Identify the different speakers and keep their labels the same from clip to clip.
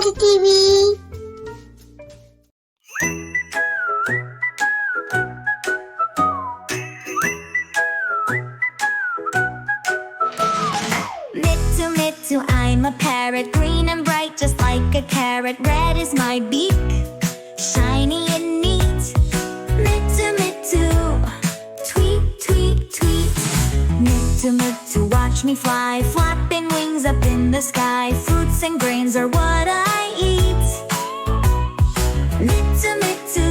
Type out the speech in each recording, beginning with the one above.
Speaker 1: catchy TV.
Speaker 2: Mittu, Mittu, I'm a parrot, green and bright just like a carrot. Red is my beak, shiny and neat. Mittu, Mittu, tweet, tweet, tweet. Mittu, Mittu, watch me fly, flapping wings up in the sky. Fruits and grains are what I eat. Mittu, Mittu,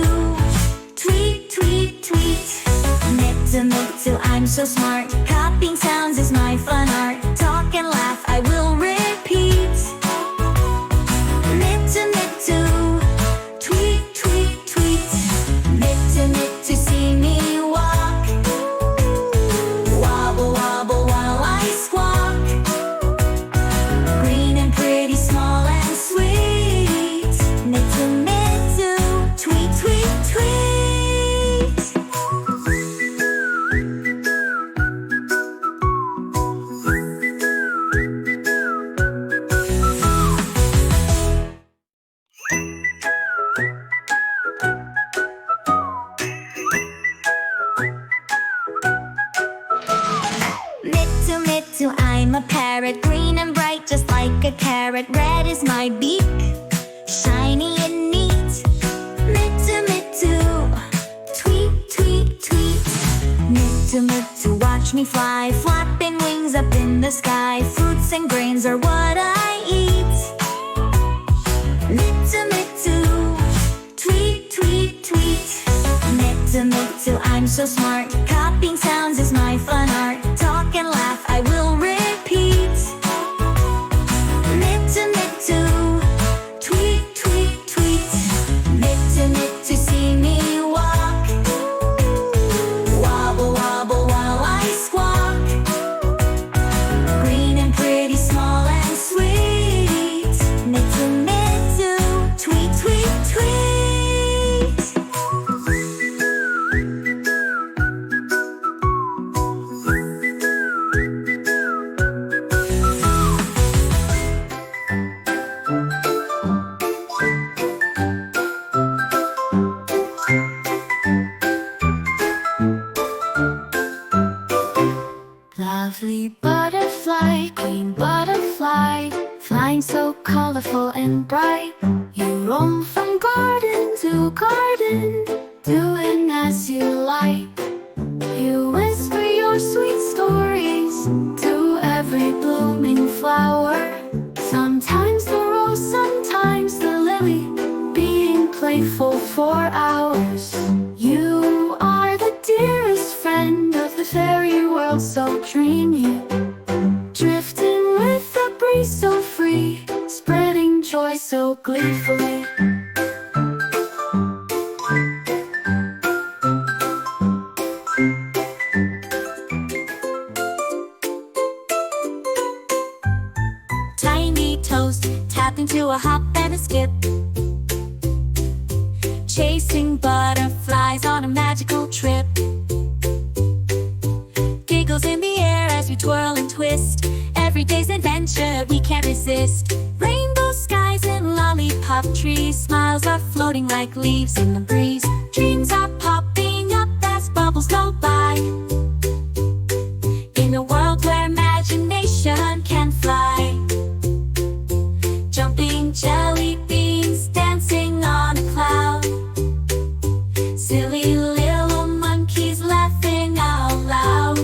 Speaker 2: tweet, tweet, tweet. Mittu, Mittu, I'm so smart, copying sounds is my fun art. Talk and laugh, I will repeat. Mittu, Mittu, tweet, tweet, tweet. Mittu, Mittu, see me walk. Wobble, wobble while I squawk. Green and pretty, small and sweet. Mittu, Mittu, tweet, tweet, tweet. Mittu, Mittu, I'm a parrot, green and bright just like a carrot. Red is my beak, shiny and neat. Mittu, Mittu, tweet, tweet, tweet. Mittu, Mittu, watch me fly, flapping wings up in the sky. Fruits and grains are what I eat. Mittu, Mittu, tweet, tweet, tweet. Mittu, Mittu, I'm so smart, copying sounds is my fun art. Talk and laugh, I will repeat. Mittu, Mittu, tweet, tweet, tweet. Mittu, Mittu, see me walk. Wobble, wobble while I squawk. Green and pretty, small and sweet. Mittu, Mittu, tweet, tweet, tweet. Lovely butterfly, queen butterfly, flying so colorful and bright. You roam from garden to garden, doing as you like. You whisper your sweet stories to every blooming flower. Sometimes the rose, sometimes the lily, being playful for hours. You are the dearest friend of the fairy world, so dreamy. Drifting with the breeze so free, spreading joy so gleefully. Tiny toes tap into a hop and a skip, chasing butterflies on a magical trip. Giggles in the air as we twirl and twist. Every day's adventure we can't resist. Rainbow skies and lollipop trees, smiles are floating like leaves in the breeze. Dreams are popping up as bubbles go by, in a world where imagination can fly. Jumping jelly beans, dancing on a cloud. Silly little monkeys laughing out loud.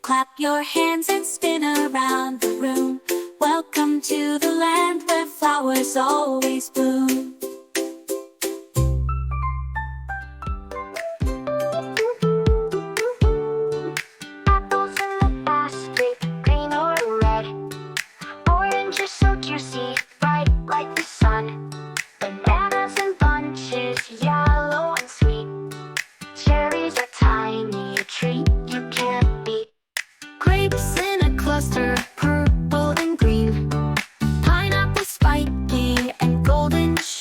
Speaker 2: Clap your hands and spin around the room. Welcome to the land where flowers always bloom. Apples in the basket, green or red. Orange is so juicy, bright like the sun. Bananas in bunches, yellow and sweet. Cherries are tiny, a treat you can't beat. Grapes in a cluster, purple and green. Pineapple spiky and golden sheen.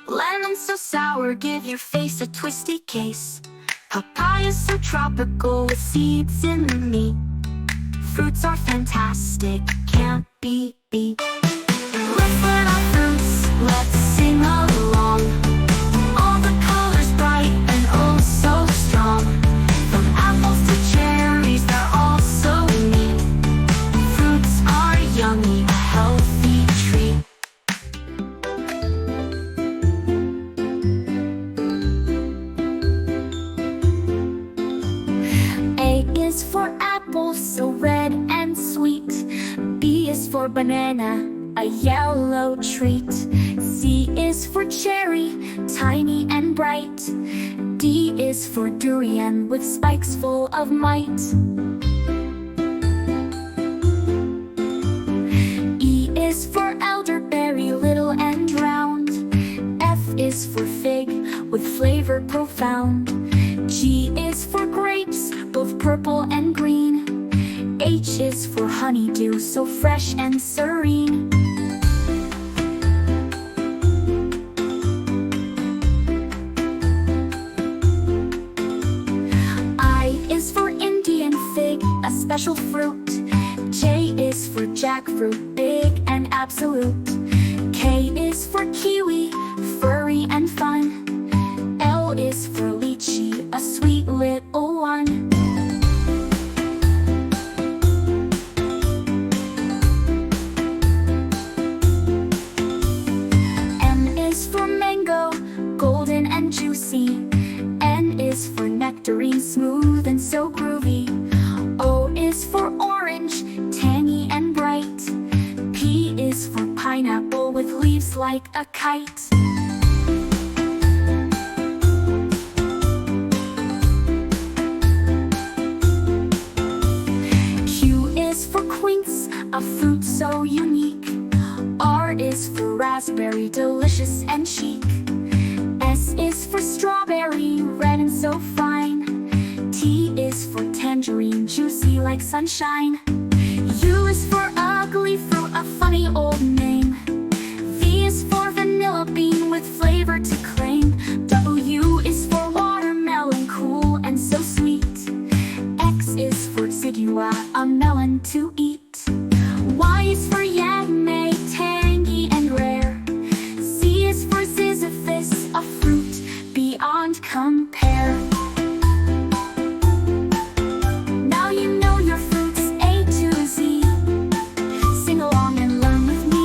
Speaker 2: Lemon so sour, give your face a twisty case. Papaya so tropical with seeds in the meat. Fruits are fantastic, can't be beat. Let's let our fruits, let's sing along. All the colors bright and oh so strong. From apples to cherries, they're all so neat. Fruits are yummy, a healthy treat. A is for apple, so red and sweet. B is for banana, a yellow treat. C is for cherry, tiny and bright. D is for durian with spikes full of might. E is for elderberry, little and round. F is for fig, with flavor profound. G is for grapes, both purple and green. H is for honeydew, so fresh and serene. I is for Indian fig, a special fruit. J is for jackfruit, big and absolute. K is for kiwi, furry and fun. L is for lychee, a sweet little one. M is for mango, golden and juicy. N is for nectarine, smooth and so groovy. O is for orange, tangy and bright. P is for pineapple with leaves like a kite. Q is for quince, a fruit so unique. R is for raspberry, delicious and chic. S is for strawberry, red and so fine. T is for tangerine, juicy like sunshine. U is for ugly fruit, a funny old name. V is for vanilla bean with flavor to claim. W is for watermelon, cool and so sweet. X is for zigua, a melon to eat. Y is for yagme, tangy and rare. Z is for ziziphus, a fruit beyond compare. Now you know your fruits A to Z. Sing along and learn with me.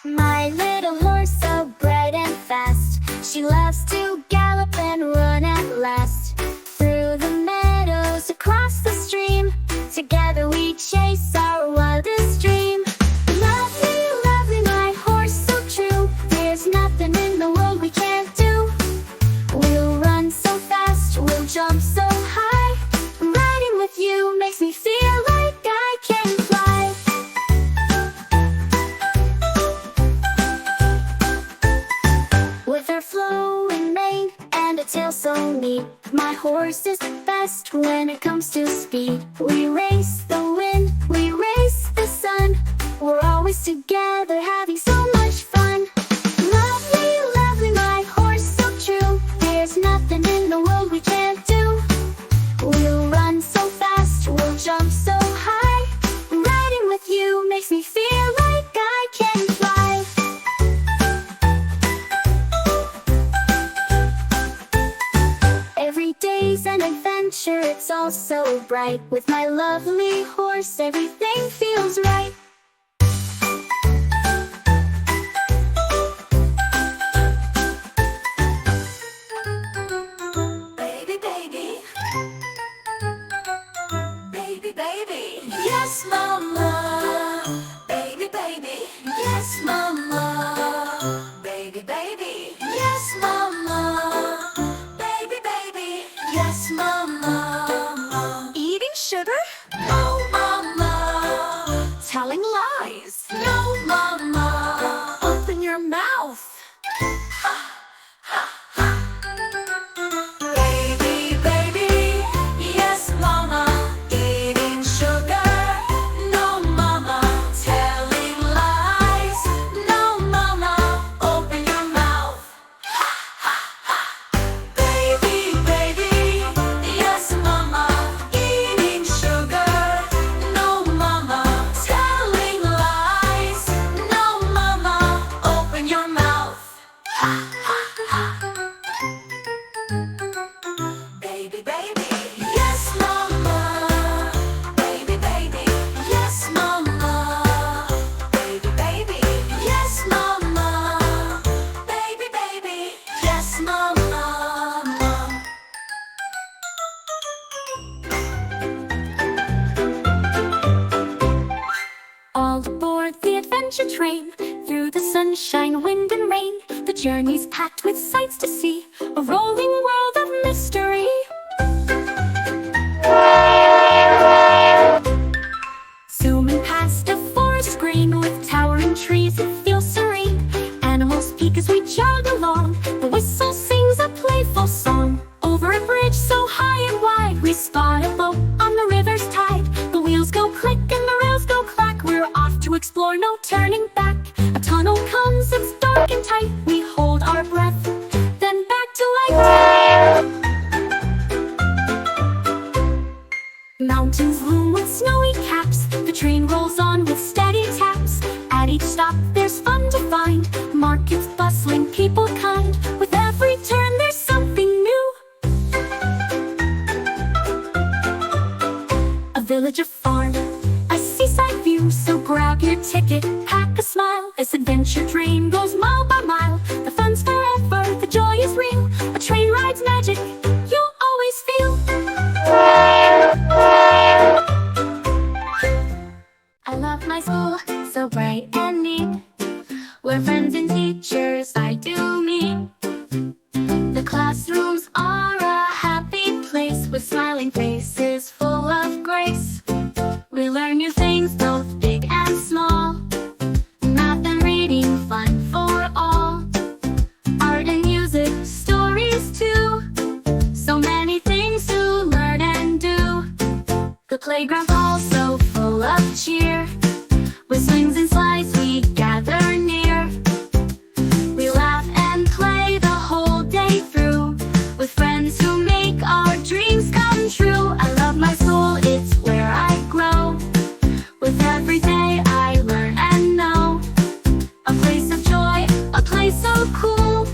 Speaker 2: My little horse, so bright and fast. She loves to gallop and run at last. Through the meadows, across the stream, together we chase our wildest dream. Lovely, lovely, my horse, so true. There's nothing in the world we can't do. We'll run so fast, we'll jump so high. Riding with you makes me feel like I can fly. With her flowing mane and a tail so neat, my horse is the best when it comes to speed. We race the wind, we race the sun. We're always together having so much fun. Lovely, lovely, my horse, so true. There's nothing in the world we can't do. We'll run so fast, we'll jump so high. Riding with you makes me feel like I can fly. Every day's an adventure, it's all so bright. With my lovely horse, everything feels right. Baby, baby. Baby, baby. Yes, mama. Baby, baby. Yes, mama. Baby, baby. Yes, mama. Baby, baby. Yes, mama. Eating sugar? Oh, mama. Telling baby. Yes, mama. Baby, baby. Yes, mama. Baby, baby. Yes, mama. Baby, baby. Yes, mama. All aboard the adventure train, through the sunshine, wind and rain. The journey's packed with sights to see, a rolling world of mystery. Zooming past a forest green with towering trees, it feels serene. Animals speak as we jog along, the whistle sings a playful song. Over a bridge so high and wide, we spot a boat on the river's tide. The wheels go click and the rails go clack, we're off to explore, no turning back. A tunnel comes, it's dark and tight, we hold our breath, then back to light. Mountains loom with snowy caps, the train rolls on with steady taps. At each stop there's fun to find, markets bustling, people kind. With every turn there's something new, a village, a farm, a seaside view. So grab your ticket, pack a smile. This adventure train goes mile by mile. The fun's forever, the joy is real. A train ride's magic, you'll always feel. I love my school, so bright and neat, where friends and teachers I do meet. The classrooms are a happy place, with smiling faces full of grace. We learn new things, both big and small. Math and reading, fun for all. Art and music, stories too. So many things to learn and do. The playground's also full of cheer. With swings and slides we gather near. We laugh and play the whole day through, with friends who make our dreams come true. I love my school, it's where I grow. With every day I learn and know. A place of joy, a place so cool.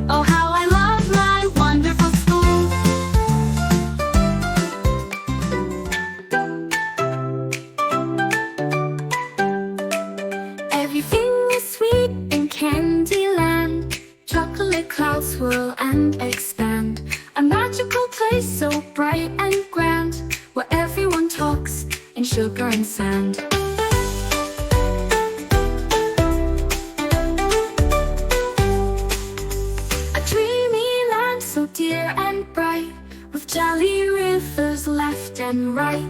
Speaker 2: Oh, how I love my wonderful school. Everything is sweet in Candyland. Chocolate clouds swirl and expand. A magical place so bright and grand, where everyone talks in sugar and sand. A dreamy land so dear and bright, with jolly rivers left and right.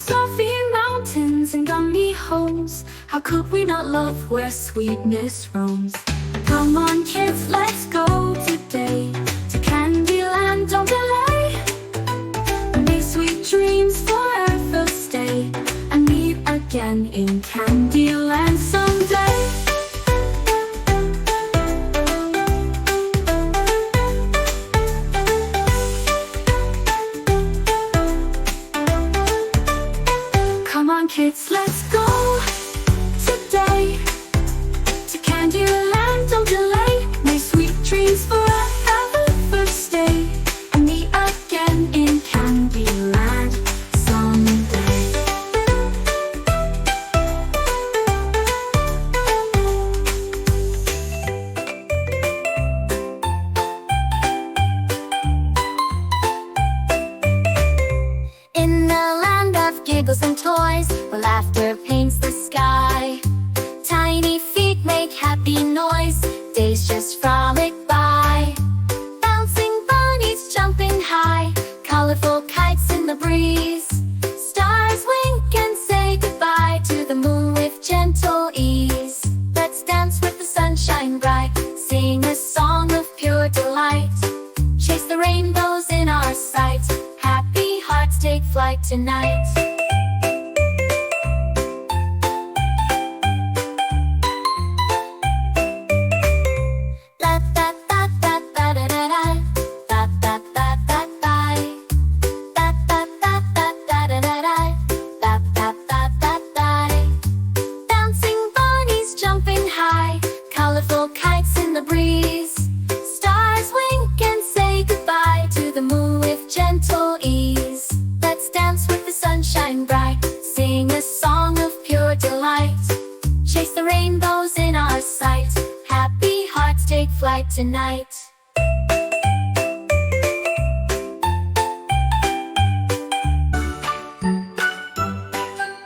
Speaker 2: Toffee mountains and gummy homes, how could we not love where sweetness roams? Come on kids, let's go today to Candyland, don't delay. May sweet dreams forever stay, and meet again in Candyland someday. Come on kids, let's go today to Candyland, don't delay. May sweet dreams forever stay, and meet again in Candyland someday. In the land of giggles and toys, where laughter paints the sky, tiny feet make happy noise, days just frolic by. Bouncing bunnies jumping high, colorful kites in the breeze. Stars wink and say goodbye to the moon with gentle ease. Let's dance with the sunshine bright, sing a song of pure delight. Chase the rainbows in our sight, happy hearts take flight tonight. Gentle tonight.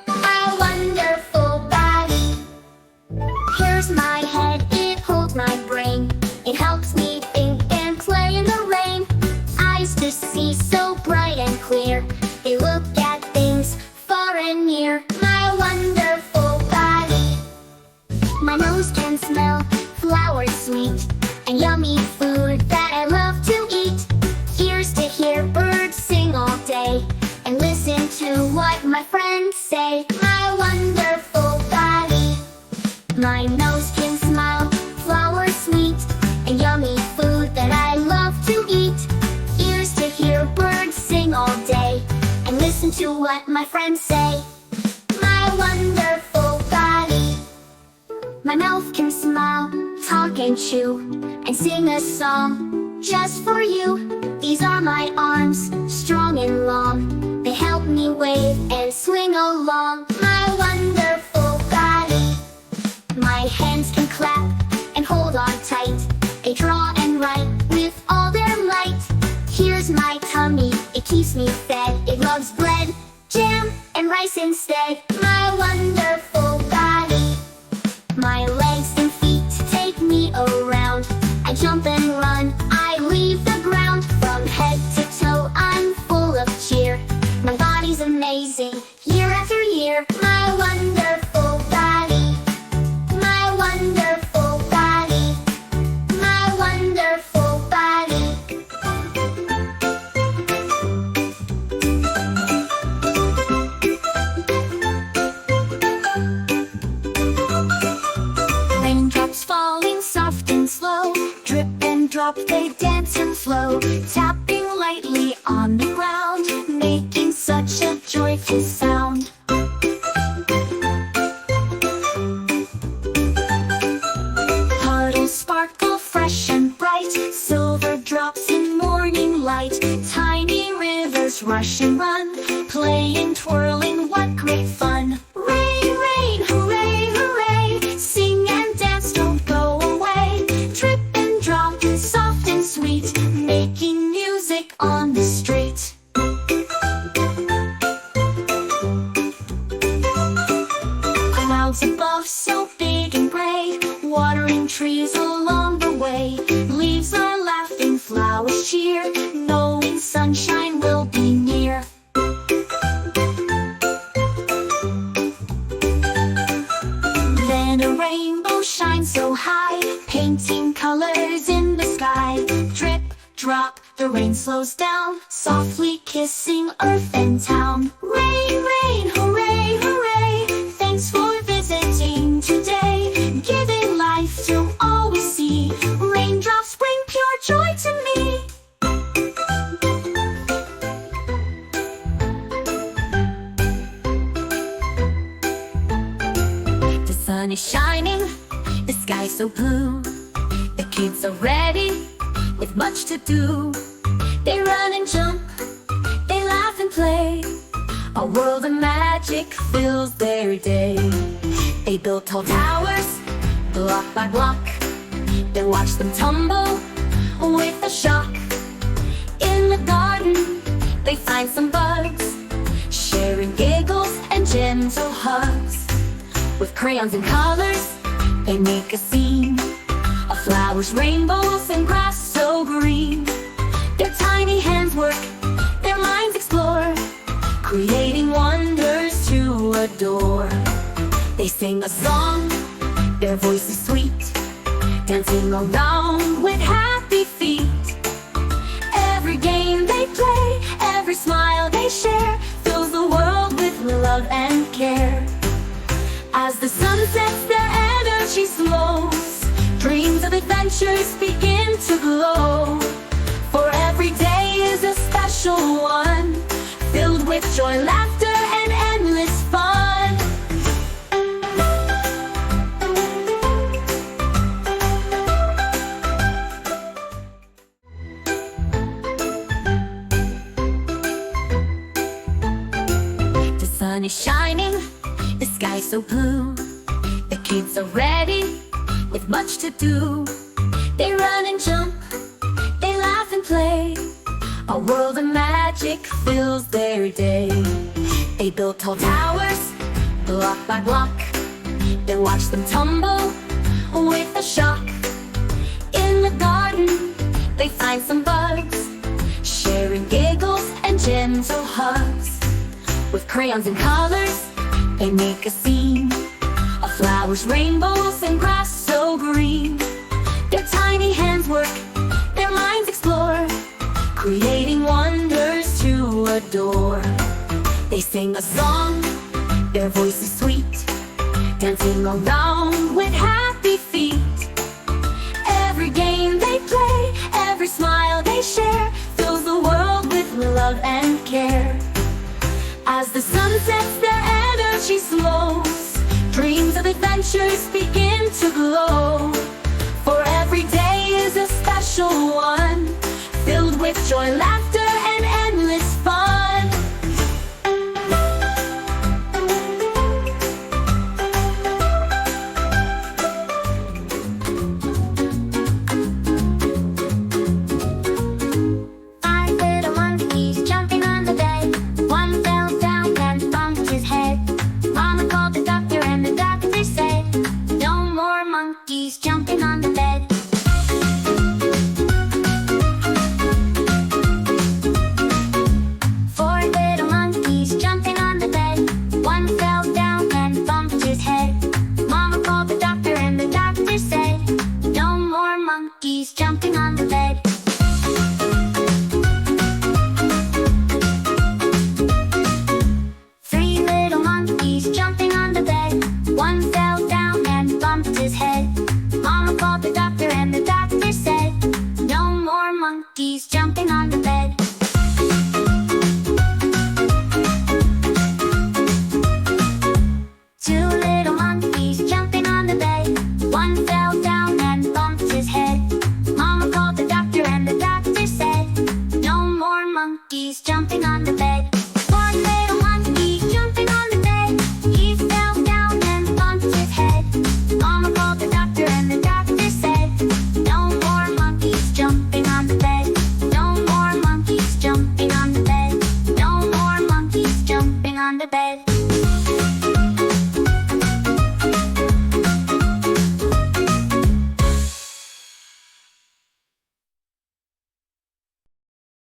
Speaker 2: My wonderful body. Here's my head, it holds my brain. It helps me think and play in the rain. Eyes to see so bright and clear. They look at things far and near. My wonderful body. My nose can smell flowers sweet and yummy food that I love to eat. Ears to hear birds sing all day and listen to what my friends say. My wonderful body. My nose can smell flowers sweet and yummy food that I love to eat. Ears to hear birds sing all day and listen to what my friends say. My wonderful body. My mouth can smile, talk and chew, and sing a song just for you. These are my arms, strong and long. They help me wave and swing along. My wonderful body. My hands can clap and hold on tight. They draw and write with all their might. Here's my tummy, it keeps me fed. It loves bread, jam, and rice instead. My wonderful body. My legs and feet take me around. I jump and run, I leave the ground. From head to toe, I'm full of cheer. My body's amazing, year after year. My wonderful body. My wonderful body. My wonderful body. Raindrops falling soft and slow, drip and drop, they dance and flow, tapping lightly on the ground, making such a joyful sound. Puddles sparkle fresh and bright, silver drops in morning light. Tiny rivers rush and run, playing, twirling, what great fun. Rain, rain, hooray, hooray, sing and dance, don't go away. Drip and drop, soft and sweet, making music on the street. Clouds above so big and gray, watering trees along the way. Leaves are laughing, flowers cheer, knowing sunshine will be near. Then a rainbow shines so high, painting colors in the sky. Drip, drop, the rain slows down, softly kissing earth and town. Rain, rain, hooray, hooray, thanks for visiting today, giving life to all we see. Raindrops bring pure joy to me. The sun is shining, the sky so blue. The kids are ready with much to do. They run and jump, they laugh and play. A world of magic fills their day. They build tall towers, block by block, then watch them tumble with a shock. In the garden, they find some bugs, sharing giggles and gentle hugs. With crayons and colors, they make a scene of flowers, rainbows, and grass so green. Their tiny hands work, their minds explore, creating wonders to adore. They sing a song, their voice is sweet, dancing around with happy feet. Every game they play, every smile they share, fills the world with love and care. As the sun sets, their energy slows, dreams of adventures begin to glow. For every day is a special one, filled with joy, laughter, and endless fun. The sun is shining, the sky so blue. The kids are ready with much to do. They run and jump, they laugh and play. A world of magic fills their day. They build tall towers, block by block, then watch them tumble with a shock. In the garden, they find some bugs, sharing giggles and gentle hugs. With crayons and colors, they make a scene of flowers, rainbows, and grass so green. Their tiny hands work, their minds explore, creating wonders to adore. They sing a song, their voice is sweet, dancing around with happy feet. Every game they play, every smile they share, fills the world with love and care. As the sun sets, their energy slows, dreams of adventures begin to glow. For every day is a special one, filled with joy, laughter, and endless fun. Five little monkeys jumping on the bed. One fell down and bumped his head. Mama called the doctor and the doctor said, no more monkeys jumping on the bed. Four little monkeys jumping on the bed. One fell down and bumped his head. Mama called the doctor and the doctor said, no more monkeys jumping on the bed. Three little monkeys jumping on the bed. One fell down and bumped his head. Mama called the doctor and the doctor said, no more monkeys jumping on the bed. Two little monkeys jumping on the bed. One fell down and bumped his head. Mama called the doctor and the doctor said, no more monkeys jumping on the bed.